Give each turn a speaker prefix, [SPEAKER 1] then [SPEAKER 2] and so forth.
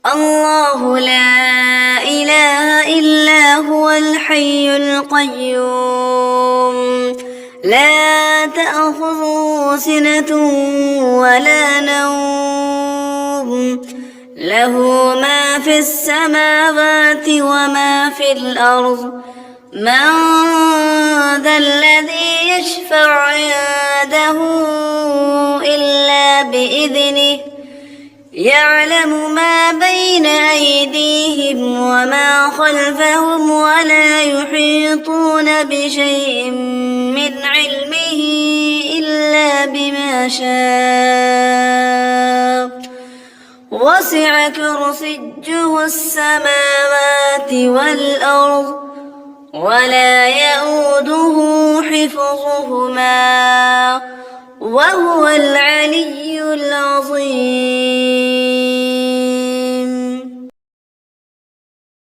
[SPEAKER 1] الله لا إله إلا هو الحي القيوم لا تأخذه سنة ولا نوم له ما في السماوات وما في الأرض من ذا الذي يشفع عنده إلا بإذنه يعلم ما بين أيديهم وما خلفهم ولا يحيطون بشيء من علمه إلا بما شاء وسع كرسيه السماوات والأرض ولا يئوده حفظهما وهو العلي العظيم.